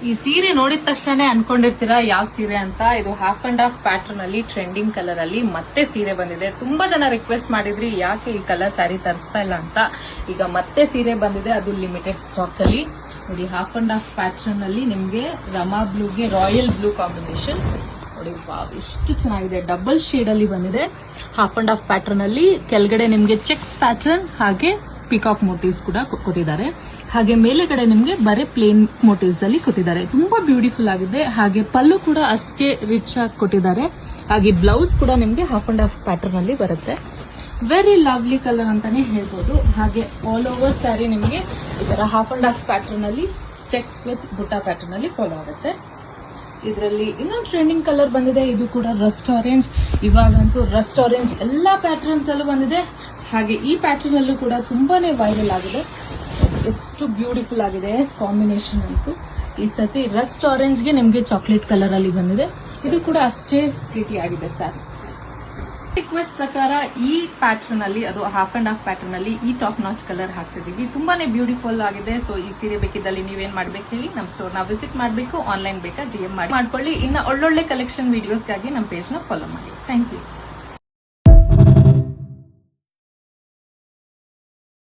ಈ ಸೀರೆ ನೋಡಿದ ತಕ್ಷಣ ಅನ್ಕೊಂಡಿರ್ತೀರಾ ಯಾವ ಸೀರೆ ಅಂತ. ಇದು ಹಾಫ್ ಅಂಡ್ ಹಾಫ್ ಪ್ಯಾಟರ್ನ್ ಅಲ್ಲಿ ಟ್ರೆಂಡಿಂಗ್ ಕಲರ್ ಅಲ್ಲಿ ಮತ್ತೆ ಸೀರೆ ಬಂದಿದೆ. ತುಂಬಾ ಜನ ರಿಕ್ವೆಸ್ಟ್ ಮಾಡಿದ್ರಿ ಯಾಕೆ ಈ ಕಲರ್ ಸ್ಯಾರಿ ತರಿಸ್ತಾ ಇಲ್ಲ ಅಂತ. ಈಗ ಮತ್ತೆ ಸೀರೆ ಬಂದಿದೆ, ಅದು ಲಿಮಿಟೆಡ್ ಸ್ಟಾಕ್ ಅಲ್ಲಿ. ನೋಡಿ, ಹಾಫ್ ಅಂಡ್ ಹಾಫ್ ಪ್ಯಾಟರ್ನ್ ಅಲ್ಲಿ ನಿಮ್ಗೆ ರಮಾ ಬ್ಲೂಗೆ ರಾಯಲ್ ಬ್ಲೂ ಕಾಂಬಿನೇಷನ್. ನೋಡಿ, ವಾವ್, ಎಷ್ಟು ಚೆನ್ನಾಗಿದೆ. ಡಬಲ್ ಶೇಡ್ ಅಲ್ಲಿ ಬಂದಿದೆ. ಹಾಫ್ ಅಂಡ್ ಹಾಫ್ ಪ್ಯಾಟರ್ನ್ ಅಲ್ಲಿ ಕೆಳಗಡೆ ನಿಮ್ಗೆ ಚೆಕ್ಸ್ ಪ್ಯಾಟರ್ನ್ ಹಾಗೆ ಪಿಕಾಕ್ ಮೋಟಿವ್ಸ್ ಕೂಡ ಕೊಟ್ಟಿದ್ದಾರೆ. ಹಾಗೆ ಮೇಲೆಗಡೆ ನಿಮ್ಗೆ ಬರೀ ಪ್ಲೇನ್ ಮೋಟಿವ್ಸ್ ಅಲ್ಲಿ ಕೊಟ್ಟಿದ್ದಾರೆ. ತುಂಬಾ ಬ್ಯೂಟಿಫುಲ್ ಆಗಿದೆ. ಹಾಗೆ ಪಲ್ಲು ಕೂಡ ಅಷ್ಟೇ ರಿಚ್ ಆಗಿ ಕೊಟ್ಟಿದ್ದಾರೆ. ಹಾಗೆ ಬ್ಲೌಸ್ ಕೂಡ ನಿಮ್ಗೆ ಹಾಫ್ ಅಂಡ್ ಹಾಫ್ ಪ್ಯಾಟರ್ನ್ ಅಲ್ಲಿ ಬರುತ್ತೆ. ವೆರಿ ಲವ್ಲಿ ಕಲರ್ ಅಂತಾನೆ ಹೇಳ್ಬೋದು. ಹಾಗೆ ಆಲ್ ಓವರ್ ಸ್ಯಾರಿ ನಿಮ್ಗೆ ಈ ತರ ಹಾಫ್ ಅಂಡ್ ಹಾಫ್ ಪ್ಯಾಟರ್ನ್ ಅಲ್ಲಿ ಚೆಕ್ಸ್ ವಿತ್ ಬುಟ್ಟ ಪ್ಯಾಟರ್ನ್ ಅಲ್ಲಿ ಫಾಲೋ ಆಗುತ್ತೆ. ಇದರಲ್ಲಿ ಇನ್ನೊಂದು ಟ್ರೆಂಡಿಂಗ್ ಕಲರ್ ಬಂದಿದೆ, ಇದು ಕೂಡ ರಸ್ಟ್ ಆರೆಂಜ್. ಇವಾಗಂತೂ ರಸ್ಟ್ ಆರೆಂಜ್ ಎಲ್ಲಾ ಪ್ಯಾಟರ್ನ್ಸ್ ಅಲ್ಲೂ ಬಂದಿದೆ. ಹಾಗೆ ಈ ಪ್ಯಾಟರ್ನ್ ಅಲ್ಲೂ ಕೂಡ ತುಂಬಾನೇ ವೈರಲ್ ಆಗಿದೆ. ಎಷ್ಟು ಬ್ಯೂಟಿಫುಲ್ ಆಗಿದೆ ಕಾಂಬಿನೇಷನ್ ಅಂತೂ. ಈ ಸತಿ ರಸ್ಟ್ ಆರೆಂಜ್ಗೆ ನಿಮ್ಗೆ ಚಾಕ್ಲೇಟ್ ಕಲರ್ ಅಲ್ಲಿ ಬಂದಿದೆ. ಇದು ಕೂಡ ಅಷ್ಟೇ ಪ್ರೀತಿ ಆಗಿದೆ ಸರ್. ರಿಕ್ವೆಸ್ಟ್ ಪ್ರಕಾರ ಈ ಪ್ಯಾಟರ್ನ್ ಅಲ್ಲಿ, ಅದು ಹಾಫ್ ಅಂಡ್ ಹಾಫ್ ಪ್ಯಾಟರ್ನ್ ಅಲ್ಲಿ ಈ ಟಾಪ್ ನಾಚ್ ಕಲರ್ ಹಾಕ್ಸಿದೀವಿ. ತುಂಬಾನೇ ಬ್ಯೂಟಿಫುಲ್ ಆಗಿದೆ. ಸೊ ಈ ಸೀರೆ ಬೇಕಿದ್ದಲ್ಲಿ ನೀವೇನ್ ಮಾಡ್ಬೇಕು ಹೇಳಿ, ನಮ್ ಸ್ಟೋರ್ ನ ವಿಸಿಟ್ ಮಾಡ್ಬೇಕು, ಆನ್ಲೈನ್ ಬೇಕಾ DM ಮಾಡ್ಕೊಳ್ಳಿ. ಇನ್ನ ಒಳ್ಳೊಳ್ಳೆ ಕಲೆಕ್ಷನ್ ವಿಡಿಯೋಸ್ಗಾಗಿ ನಮ್ಮ ಪೇಜ್ ನ ಫಾಲೋ ಮಾಡಿ. Thank you.